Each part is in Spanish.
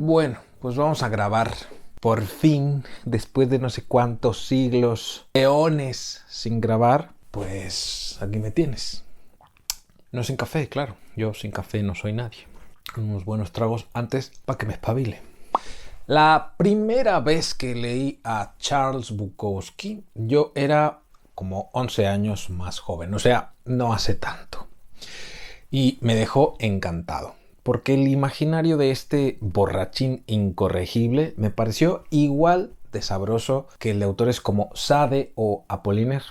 Bueno, pues vamos a grabar. Por fin, después de no sé cuántos siglos, eones sin grabar, pues aquí me tienes. No sin café, claro. Yo sin café no soy nadie. Unos buenos tragos antes para que me espabile. La primera vez que leí a Charles Bukowski, yo era como 11 años más joven, o sea, no hace tanto. Y me dejó encantado, porque el imaginario de este borrachín incorregible me pareció igual de sabroso que el de autores como Sade o Apollinaire.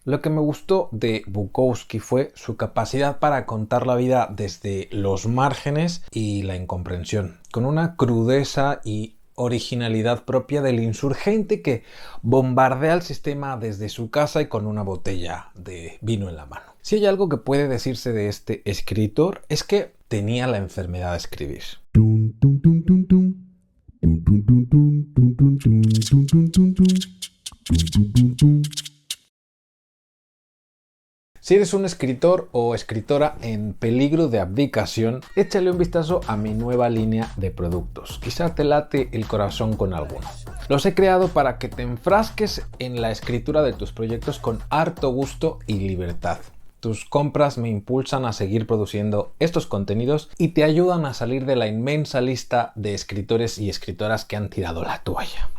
Lo que me gustó de Bukowski fue su capacidad para contar la vida desde los márgenes y la incomprensión, con una crudeza y originalidad propia del insurgente que bombardea el sistema desde su casa y con una botella de vino en la mano. Si hay algo que puede decirse de este escritor es que tenía la enfermedad de escribir. Si eres un escritor o escritora en peligro de abdicación, échale un vistazo a mi nueva línea de productos. Quizá te late el corazón con alguno. Los he creado para que te enfrasques en la escritura de tus proyectos con harto gusto y libertad. Tus compras me impulsan a seguir produciendo estos contenidos y te ayudan a salir de la inmensa lista de escritores y escritoras que han tirado la toalla.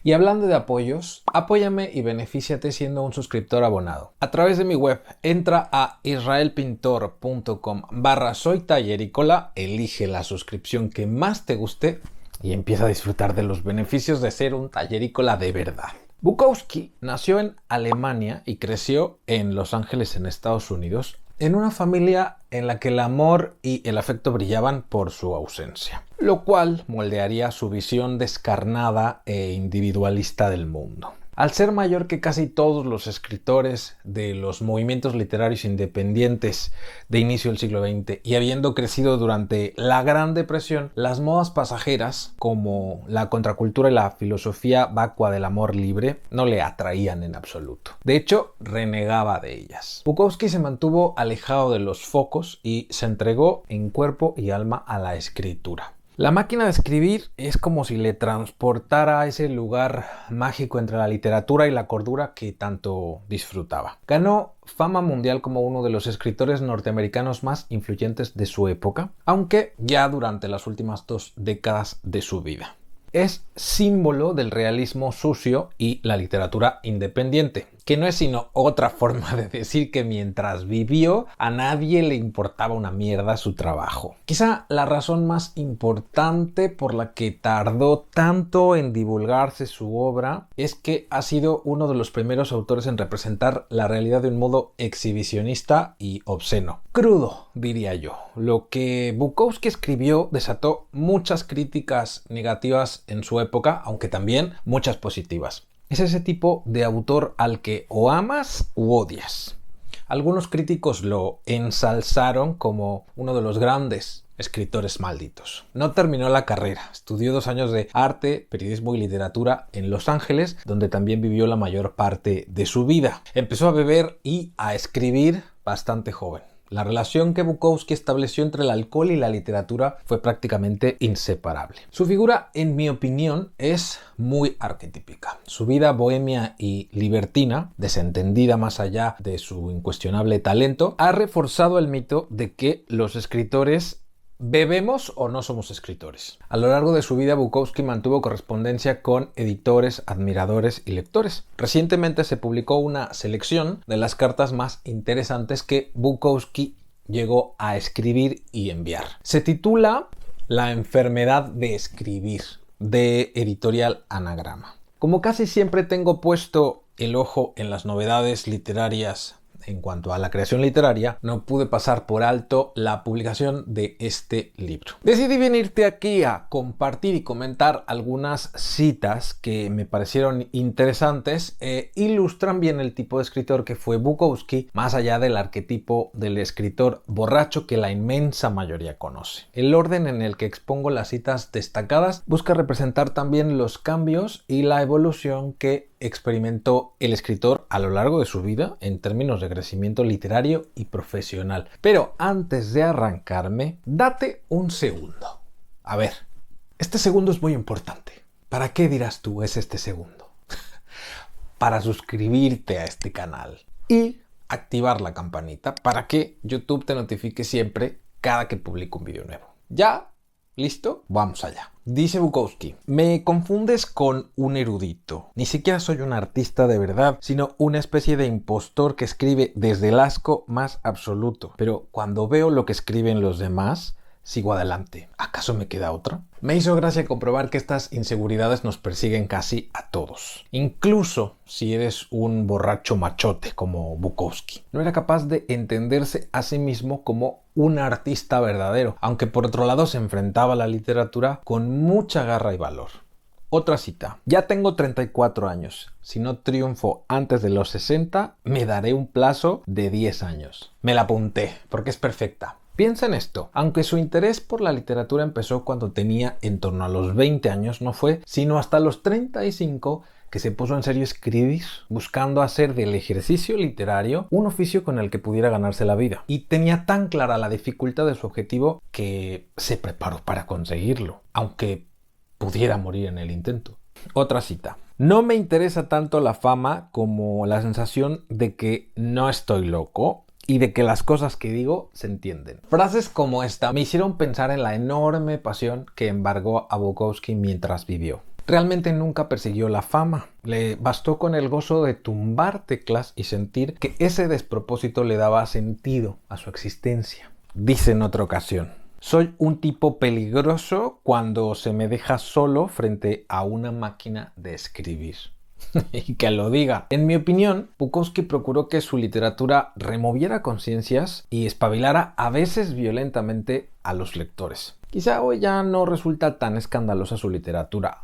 Y hablando de apoyos, apóyame y benefíciate siendo un suscriptor abonado. A través de mi web, entra a israelpintor.com/soytallericola, elige la suscripción que más te guste y empieza a disfrutar de los beneficios de ser un tallerícola de verdad. Bukowski nació en Alemania y creció en Los Ángeles, en Estados Unidos, en una familia en la que el amor y el afecto brillaban por su ausencia, lo cual moldearía su visión descarnada e individualista del mundo. Al ser mayor que casi todos los escritores de los movimientos literarios independientes de inicio del siglo XX y habiendo crecido durante la Gran Depresión, las modas pasajeras, como la contracultura y la filosofía vacua del amor libre, no le atraían en absoluto. De hecho, renegaba de ellas. Bukowski se mantuvo alejado de los focos y se entregó en cuerpo y alma a la escritura. La máquina de escribir es como si le transportara a ese lugar mágico entre la literatura y la cordura que tanto disfrutaba. Ganó fama mundial como uno de los escritores norteamericanos más influyentes de su época, aunque ya durante las últimas 2 décadas de su vida. Es símbolo del realismo sucio y la literatura independiente, que no es sino otra forma de decir que mientras vivió a nadie le importaba una mierda su trabajo. Quizá la razón más importante por la que tardó tanto en divulgarse su obra es que ha sido uno de los primeros autores en representar la realidad de un modo exhibicionista y obsceno. Crudo, diría yo. Lo que Bukowski escribió desató muchas críticas negativas en su época, aunque también muchas positivas. Es ese tipo de autor al que o amas u odias. Algunos críticos lo ensalzaron como uno de los grandes escritores malditos. No terminó la carrera, estudió 2 años de arte, periodismo y literatura en Los Ángeles, donde también vivió la mayor parte de su vida. Empezó a beber y a escribir bastante joven. La relación que Bukowski estableció entre el alcohol y la literatura fue prácticamente inseparable. Su figura, en mi opinión, es muy arquetípica. Su vida bohemia y libertina, desentendida más allá de su incuestionable talento, ha reforzado el mito de que los escritores ¿bebemos o no somos escritores? A lo largo de su vida, Bukowski mantuvo correspondencia con editores, admiradores y lectores. Recientemente se publicó una selección de las cartas más interesantes que Bukowski llegó a escribir y enviar. Se titula La enfermedad de escribir, de Editorial Anagrama. Como casi siempre tengo puesto el ojo en las novedades literarias en cuanto a la creación literaria, no pude pasar por alto la publicación de este libro. Decidí venirte aquí a compartir y comentar algunas citas que me parecieron interesantes e ilustran bien el tipo de escritor que fue Bukowski, más allá del arquetipo del escritor borracho que la inmensa mayoría conoce. El orden en el que expongo las citas destacadas busca representar también los cambios y la evolución que experimentó el escritor a lo largo de su vida en términos de crecimiento literario y profesional. Pero antes de arrancarme, date un segundo. A ver, Este segundo es muy importante. ¿Para qué, dirás tú, es este segundo? Para suscribirte a este canal y activar la campanita para que YouTube te notifique siempre cada que publico un video nuevo. ¿Ya? ¿Listo? Vamos allá. Dice Bukowski: me confundes con un erudito. Ni siquiera soy un artista de verdad, sino una especie de impostor que escribe desde el asco más absoluto. Pero cuando veo lo que escriben los demás, sigo adelante. ¿Acaso me queda otra? Me hizo gracia comprobar que estas inseguridades nos persiguen casi a todos. Incluso si eres un borracho machote como Bukowski. No era capaz de entenderse a sí mismo como un artista verdadero, aunque por otro lado se enfrentaba a la literatura con mucha garra y valor. Otra cita: ya tengo 34 años. Si no triunfo antes de los 60, me daré un plazo de 10 años. Me la apunté porque es perfecta. Piensa en esto: aunque su interés por la literatura empezó cuando tenía en torno a los 20 años, no fue sino hasta los 35 que se puso en serio a escribir, buscando hacer del ejercicio literario un oficio con el que pudiera ganarse la vida. Y tenía tan clara la dificultad de su objetivo que se preparó para conseguirlo, aunque pudiera morir en el intento. Otra cita: no me interesa tanto la fama como la sensación de que no estoy loco y de que las cosas que digo se entienden. Frases como esta me hicieron pensar en la enorme pasión que embargó a Bukowski mientras vivió. Realmente nunca persiguió la fama. Le bastó con el gozo de tumbar teclas y sentir que ese despropósito le daba sentido a su existencia. Dice en otra ocasión: soy un tipo peligroso cuando se me deja solo frente a una máquina de escribir. Y que lo diga. En mi opinión, Bukowski procuró que su literatura removiera conciencias y espabilara a veces violentamente a los lectores. Quizá hoy ya no resulta tan escandalosa su literatura,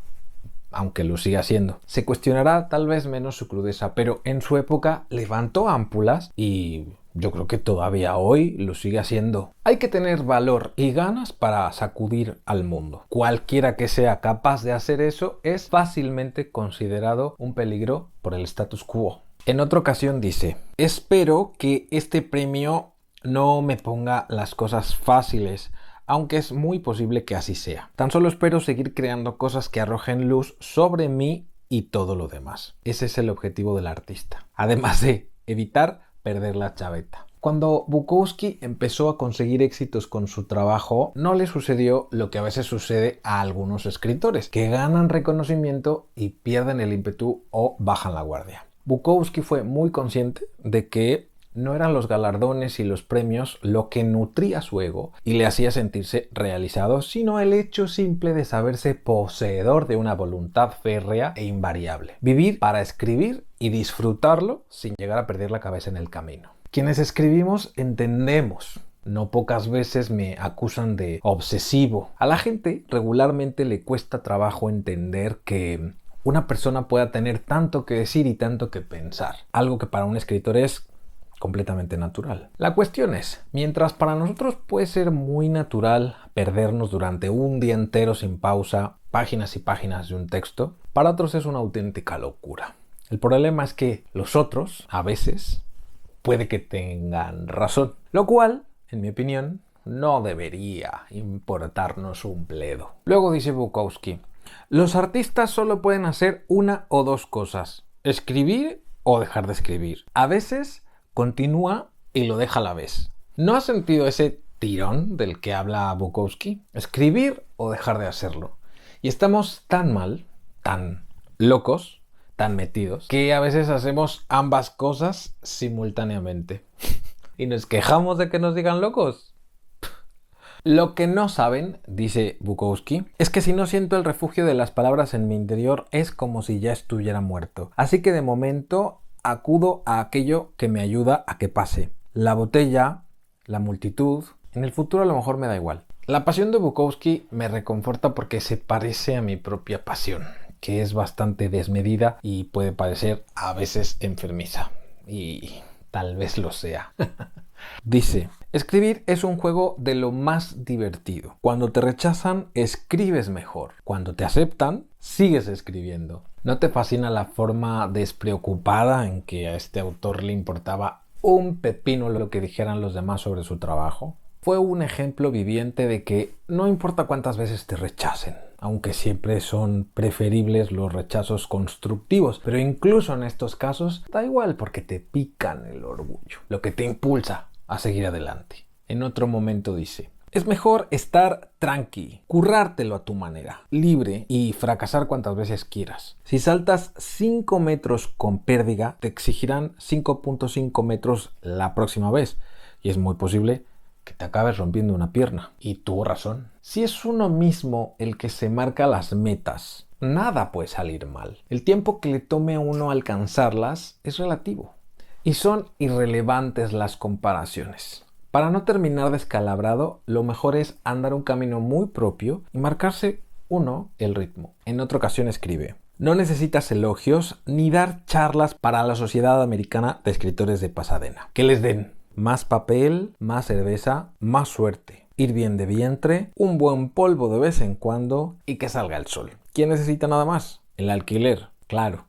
aunque lo siga siendo. Se cuestionará tal vez menos su crudeza, pero en su época levantó ámpulas y yo creo que todavía hoy lo sigue haciendo. Hay que tener valor y ganas para sacudir al mundo. Cualquiera que sea capaz de hacer eso es fácilmente considerado un peligro por el status quo. En otra ocasión dice: espero que este premio no me ponga las cosas fáciles, aunque es muy posible que así sea. Tan solo espero seguir creando cosas que arrojen luz sobre mí y todo lo demás. Ese es el objetivo del artista. Además de evitar perder la chaveta. Cuando Bukowski empezó a conseguir éxitos con su trabajo, no le sucedió lo que a veces sucede a algunos escritores, que ganan reconocimiento y pierden el ímpetu o bajan la guardia. Bukowski fue muy consciente de que no eran los galardones y los premios lo que nutría su ego y le hacía sentirse realizado, sino el hecho simple de saberse poseedor de una voluntad férrea e invariable. Vivir para escribir y disfrutarlo sin llegar a perder la cabeza en el camino. Quienes escribimos entendemos. No pocas veces me acusan de obsesivo. A la gente regularmente le cuesta trabajo entender que una persona pueda tener tanto que decir y tanto que pensar. Algo que para un escritor es completamente natural. La cuestión es, mientras para nosotros puede ser muy natural perdernos durante un día entero sin pausa páginas y páginas de un texto, para otros es una auténtica locura. El problema es que los otros, a veces, puede que tengan razón, lo cual, en mi opinión, no debería importarnos un bledo. Luego dice Bukowski: los artistas solo pueden hacer una o dos cosas: escribir o dejar de escribir. A veces continúa y lo deja a la vez. ¿No has sentido ese tirón del que habla Bukowski? Escribir o dejar de hacerlo. Y estamos tan mal, tan locos, tan metidos, que a veces hacemos ambas cosas simultáneamente. Y nos quejamos de que nos digan locos. Lo que no saben, dice Bukowski, es que si no siento el refugio de las palabras en mi interior es como si ya estuviera muerto. Así que de momento acudo a aquello que me ayuda a que pase. La botella, la multitud, en el futuro a lo mejor me da igual. La pasión de Bukowski me reconforta porque se parece a mi propia pasión, que es bastante desmedida y puede parecer a veces enfermiza. Y tal vez lo sea. Dice: escribir es un juego de lo más divertido. Cuando te rechazan, escribes mejor. Cuando te aceptan, sigues escribiendo. ¿No te fascina la forma despreocupada en que a este autor le importaba un pepino lo que dijeran los demás sobre su trabajo? Fue un ejemplo viviente de que no importa cuántas veces te rechacen, aunque siempre son preferibles los rechazos constructivos. Pero incluso en estos casos da igual porque te pican el orgullo, lo que te impulsa a seguir adelante. En otro momento dice: es mejor estar tranqui, currártelo a tu manera, libre y fracasar cuantas veces quieras. Si saltas 5 metros con pérdida, te exigirán 5.5 metros la próxima vez y es muy posible que te acabes rompiendo una pierna. Y tuvo razón. Si es uno mismo el que se marca las metas, nada puede salir mal. El tiempo que le tome a uno alcanzarlas es relativo y son irrelevantes las comparaciones. Para no terminar descalabrado, lo mejor es andar un camino muy propio y marcarse uno el ritmo. En otra ocasión escribe: no necesitas elogios ni dar charlas para la Sociedad Americana de Escritores de Pasadena. Que les den más papel, más cerveza, más suerte, ir bien de vientre, un buen polvo de vez en cuando y que salga el sol. ¿Quién necesita nada más? El alquiler, claro.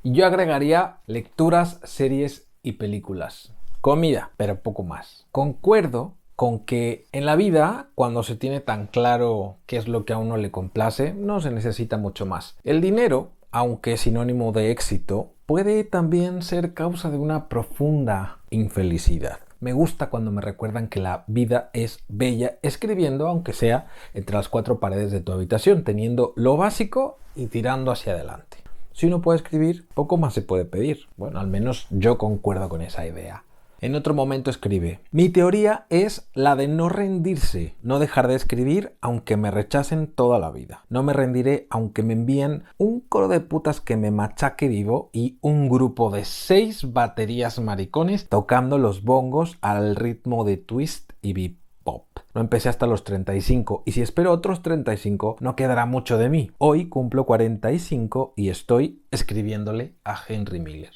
Yo agregaría lecturas, series y películas. Comida, pero poco más. Concuerdo con que en la vida, cuando se tiene tan claro qué es lo que a uno le complace, no se necesita mucho más. El dinero, aunque es sinónimo de éxito, puede también ser causa de una profunda infelicidad. Me gusta cuando me recuerdan que la vida es bella escribiendo, aunque sea entre las 4 paredes de tu habitación, teniendo lo básico y tirando hacia adelante. Si uno puede escribir, poco más se puede pedir. Bueno, al menos yo concuerdo con esa idea. En otro momento escribe: mi teoría es la de no rendirse, no dejar de escribir aunque me rechacen toda la vida. No me rendiré aunque me envíen un coro de putas que me machaque vivo y un grupo de 6 baterías maricones tocando los bongos al ritmo de twist y bebop. No empecé hasta los 35 y si espero otros 35 no quedará mucho de mí. Hoy cumplo 45 y estoy escribiéndole a Henry Miller.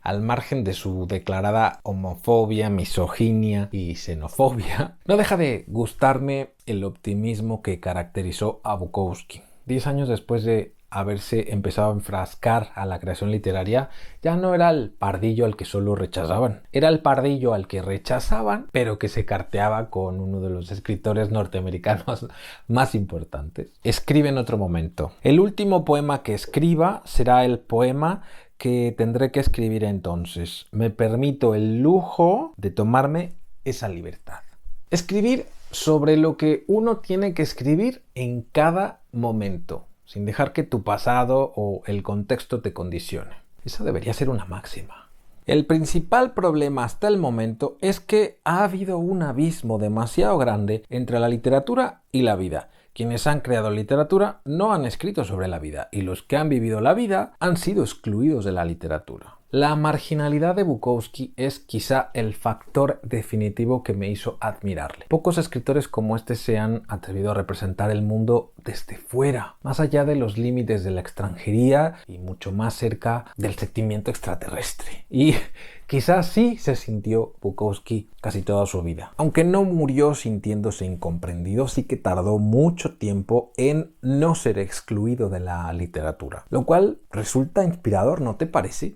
Al margen de su declarada homofobia, misoginia y xenofobia, no deja de gustarme el optimismo que caracterizó a Bukowski. 10 años después de haberse empezado a enfrascar a la creación literaria, ya no era el pardillo al que solo rechazaban, era el pardillo al que rechazaban, pero que se carteaba con uno de los escritores norteamericanos más importantes. Escribe en otro momento: el último poema que escriba será el poema que tendré que escribir entonces. Me permito el lujo de tomarme esa libertad. Escribir sobre lo que uno tiene que escribir en cada momento, sin dejar que tu pasado o el contexto te condicione. Esa debería ser una máxima. El principal problema hasta el momento es que ha habido un abismo demasiado grande entre la literatura y la vida. Quienes han creado literatura no han escrito sobre la vida y los que han vivido la vida han sido excluidos de la literatura. La marginalidad de Bukowski es quizá el factor definitivo que me hizo admirarle. Pocos escritores como este se han atrevido a representar el mundo desde fuera, más allá de los límites de la extranjería y mucho más cerca del sentimiento extraterrestre. Y quizás sí se sintió Bukowski casi toda su vida. Aunque no murió sintiéndose incomprendido, sí que tardó mucho tiempo en no ser excluido de la literatura. Lo cual resulta inspirador, ¿no te parece?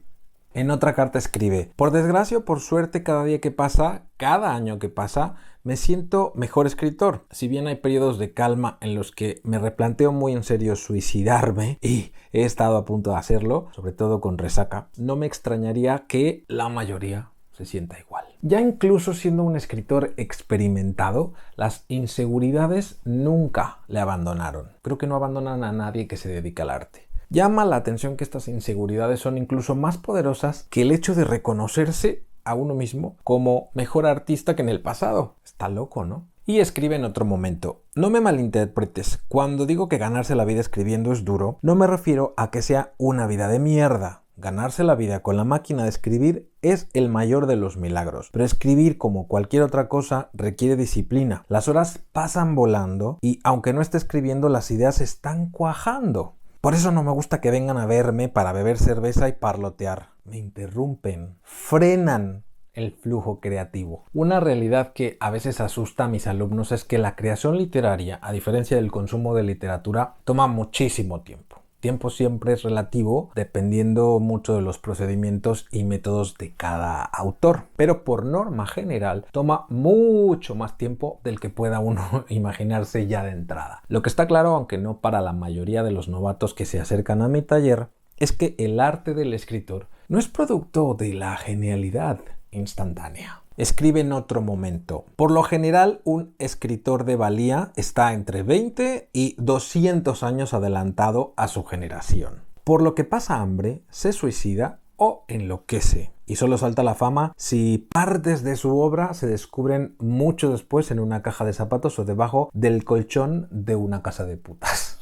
En otra carta escribe: por desgracia o por suerte, cada día que pasa, cada año que pasa, me siento mejor escritor. Si bien hay periodos de calma en los que me replanteo muy en serio suicidarme, y he estado a punto de hacerlo, sobre todo con resaca, no me extrañaría que la mayoría se sienta igual. Ya incluso siendo un escritor experimentado, las inseguridades nunca le abandonaron. Creo que no abandonan a nadie que se dedica al arte. Llama la atención que estas inseguridades son incluso más poderosas que el hecho de reconocerse a uno mismo como mejor artista que en el pasado. Está loco, ¿no? Y escribe en otro momento: no me malinterpretes, cuando digo que ganarse la vida escribiendo es duro, no me refiero a que sea una vida de mierda. Ganarse la vida con la máquina de escribir es el mayor de los milagros, pero escribir, como cualquier otra cosa, requiere disciplina. Las horas pasan volando y aunque no esté escribiendo, las ideas están cuajando. Por eso no me gusta que vengan a verme para beber cerveza y parlotear. Me interrumpen, frenan el flujo creativo. Una realidad que a veces asusta a mis alumnos es que la creación literaria, a diferencia del consumo de literatura, toma muchísimo tiempo. Tiempo siempre es relativo, dependiendo mucho de los procedimientos y métodos de cada autor, pero por norma general toma mucho más tiempo del que pueda uno imaginarse ya de entrada. Lo que está claro, aunque no para la mayoría de los novatos que se acercan a mi taller, es que el arte del escritor no es producto de la genialidad instantánea. Escribe en otro momento. Por lo general, un escritor de valía está entre 20 y 200 años adelantado a su generación. Por lo que pasa hambre, se suicida o enloquece. Y solo salta a la fama si partes de su obra se descubren mucho después en una caja de zapatos o debajo del colchón de una casa de putas.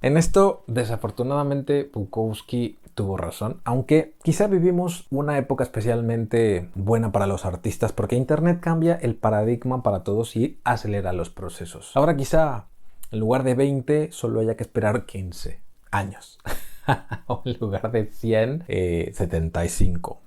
En esto, desafortunadamente, Bukowski tuvo razón, aunque quizá vivimos una época especialmente buena para los artistas porque Internet cambia el paradigma para todos y acelera los procesos. Ahora quizá en lugar de 20 solo haya que esperar 15 años o en lugar de 100, 75.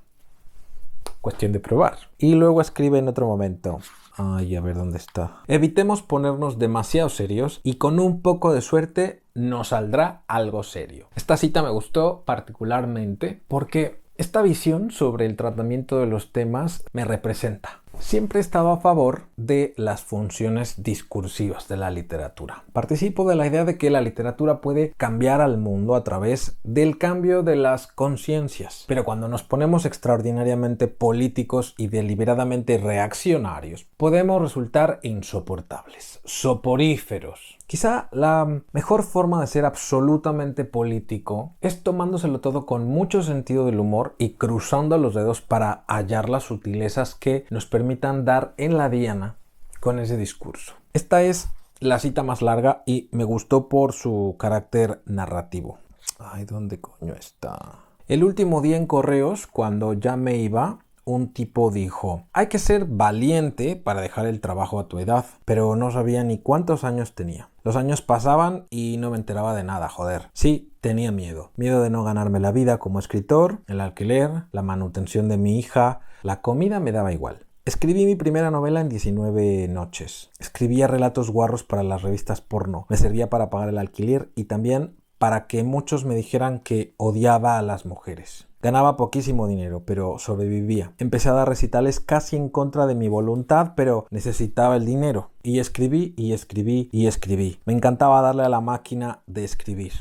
Cuestión de probar. Y luego escribe en otro momento. Ay, a ver dónde está. Evitemos ponernos demasiado serios y con un poco de suerte nos saldrá algo serio. Esta cita me gustó particularmente porque esta visión sobre el tratamiento de los temas me representa. Siempre he estado a favor de las funciones discursivas de la literatura. Participo de la idea de que la literatura puede cambiar al mundo a través del cambio de las conciencias. Pero cuando nos ponemos extraordinariamente políticos y deliberadamente reaccionarios, podemos resultar insoportables, soporíferos. Quizá la mejor forma de ser absolutamente político es tomándoselo todo con mucho sentido del humor y cruzando los dedos para hallar las sutilezas que nos permitan dar en la diana con ese discurso. Esta es la cita más larga y me gustó por su carácter narrativo. Ay, ¿dónde coño está? El último día en Correos, cuando ya me iba, un tipo dijo: hay que ser valiente para dejar el trabajo a tu edad, pero no sabía ni cuántos años tenía. Los años pasaban y no me enteraba de nada, joder. Sí, tenía miedo. Miedo de no ganarme la vida como escritor, el alquiler, la manutención de mi hija, la comida me daba igual. Escribí mi primera novela en 19 noches. Escribía relatos guarros para las revistas porno. Me servía para pagar el alquiler y también para que muchos me dijeran que odiaba a las mujeres. Ganaba poquísimo dinero, pero sobrevivía. Empecé a dar recitales casi en contra de mi voluntad, pero necesitaba el dinero. Y escribí, y escribí, y escribí. Me encantaba darle a la máquina de escribir.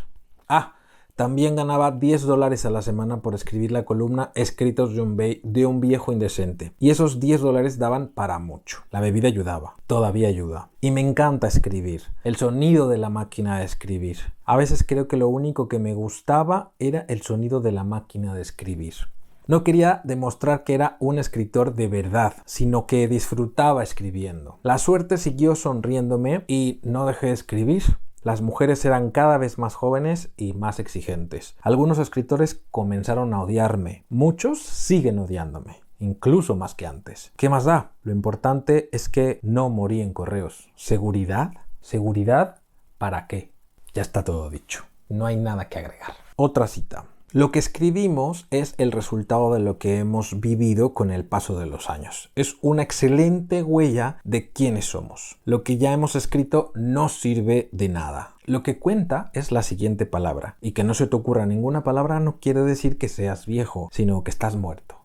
También ganaba $10 a la semana por escribir la columna Escritos de un viejo indecente. Y esos $10 daban para mucho. La bebida ayudaba. Todavía ayuda. Y me encanta escribir. El sonido de la máquina de escribir. A veces creo que lo único que me gustaba era el sonido de la máquina de escribir. No quería demostrar que era un escritor de verdad, sino que disfrutaba escribiendo. La suerte siguió sonriéndome y no dejé de escribir. Las mujeres eran cada vez más jóvenes y más exigentes. Algunos escritores comenzaron a odiarme. Muchos siguen odiándome, incluso más que antes. ¿Qué más da? Lo importante es que no morí en Correos. ¿Seguridad? ¿Seguridad? ¿Para qué? Ya está todo dicho. No hay nada que agregar. Otra cita. Lo que escribimos es el resultado de lo que hemos vivido con el paso de los años. Es una excelente huella de quiénes somos. Lo que ya hemos escrito no sirve de nada. Lo que cuenta es la siguiente palabra. Y que no se te ocurra ninguna palabra no quiere decir que seas viejo, sino que estás muerto.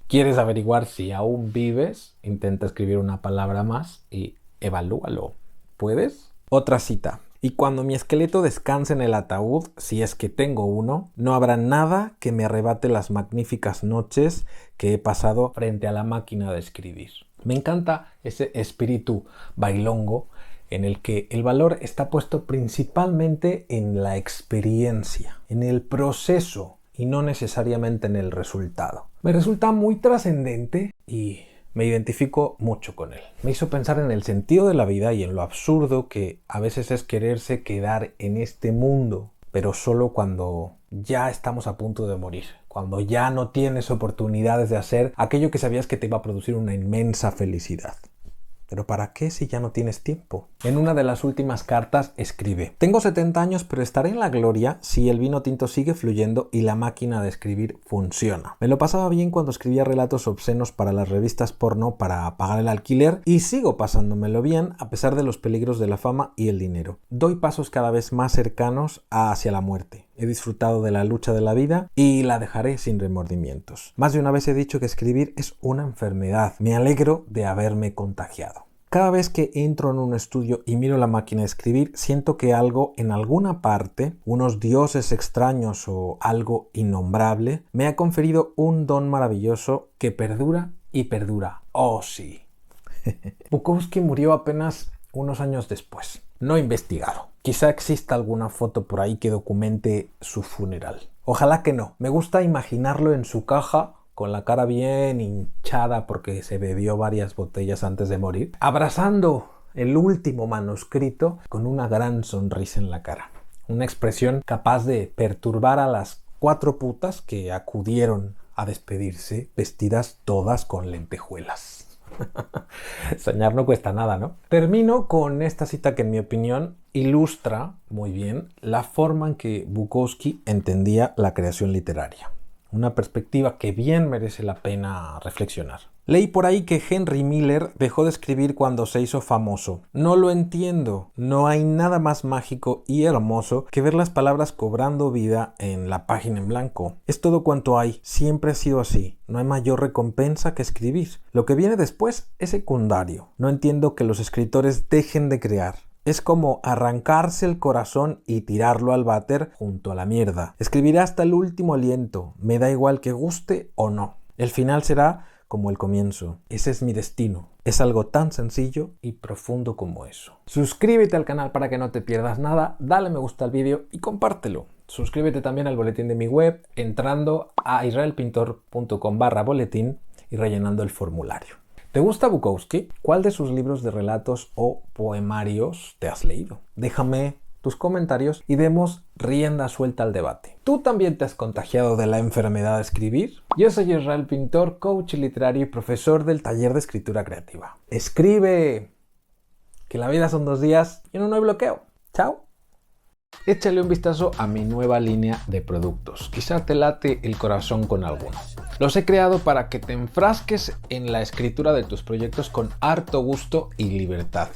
¿Quieres averiguar si aún vives? Intenta escribir una palabra más y evalúalo. ¿Puedes? Otra cita. Y cuando mi esqueleto descanse en el ataúd, si es que tengo uno, no habrá nada que me arrebate las magníficas noches que he pasado frente a la máquina de escribir. Me encanta ese espíritu bailongo en el que el valor está puesto principalmente en la experiencia, en el proceso y no necesariamente en el resultado. Me resulta muy trascendente y me identifico mucho con él. Me hizo pensar en el sentido de la vida y en lo absurdo que a veces es quererse quedar en este mundo, pero solo cuando ya estamos a punto de morir, cuando ya no tienes oportunidades de hacer aquello que sabías que te iba a producir una inmensa felicidad. ¿Pero para qué si ya no tienes tiempo? En una de las últimas cartas escribe: tengo 70 años, pero estaré en la gloria si el vino tinto sigue fluyendo y la máquina de escribir funciona. Me lo pasaba bien cuando escribía relatos obscenos para las revistas porno para pagar el alquiler y sigo pasándomelo bien a pesar de los peligros de la fama y el dinero. Doy pasos cada vez más cercanos hacia la muerte. He disfrutado de la lucha de la vida y la dejaré sin remordimientos. Más de una vez he dicho que escribir es una enfermedad. Me alegro de haberme contagiado. Cada vez que entro en un estudio y miro la máquina de escribir, siento que algo en alguna parte, unos dioses extraños o algo innombrable, me ha conferido un don maravilloso que perdura y perdura. ¡Oh, sí! Bukowski murió apenas unos años después. No he investigado. Quizá exista alguna foto por ahí que documente su funeral. Ojalá que no. Me gusta imaginarlo en su caja, con la cara bien hinchada porque se bebió varias botellas antes de morir, abrazando el último manuscrito con una gran sonrisa en la cara. Una expresión capaz de perturbar a las 4 putas que acudieron a despedirse, vestidas todas con lentejuelas. Soñar no cuesta nada, ¿no? Termino con esta cita que en mi opinión ilustra muy bien la forma en que Bukowski entendía la creación literaria. Una perspectiva que bien merece la pena reflexionar. Leí por ahí que Henry Miller dejó de escribir cuando se hizo famoso. No lo entiendo. No hay nada más mágico y hermoso que ver las palabras cobrando vida en la página en blanco. Es todo cuanto hay. Siempre ha sido así. No hay mayor recompensa que escribir. Lo que viene después es secundario. No entiendo que los escritores dejen de crear. Es como arrancarse el corazón y tirarlo al váter junto a la mierda. Escribiré hasta el último aliento. Me da igual que guste o no. El final será como el comienzo. Ese es mi destino. Es algo tan sencillo y profundo como eso. Suscríbete al canal para que no te pierdas nada. Dale me gusta al vídeo y compártelo. Suscríbete también al boletín de mi web entrando a israelpintor.com/boletín y rellenando el formulario. ¿Te gusta Bukowski? ¿Cuál de sus libros de relatos o poemarios te has leído? Déjame tus comentarios y demos rienda suelta al debate. ¿Tú también te has contagiado de la enfermedad de escribir? Yo soy Israel Pintor, coach literario y profesor del taller de escritura creativa. ¡Escribe! Que la vida son 2 días y no hay bloqueo. ¡Chao! Échale un vistazo a mi nueva línea de productos. Quizá te late el corazón con alguno. Los he creado para que te enfrasques en la escritura de tus proyectos con harto gusto y libertad.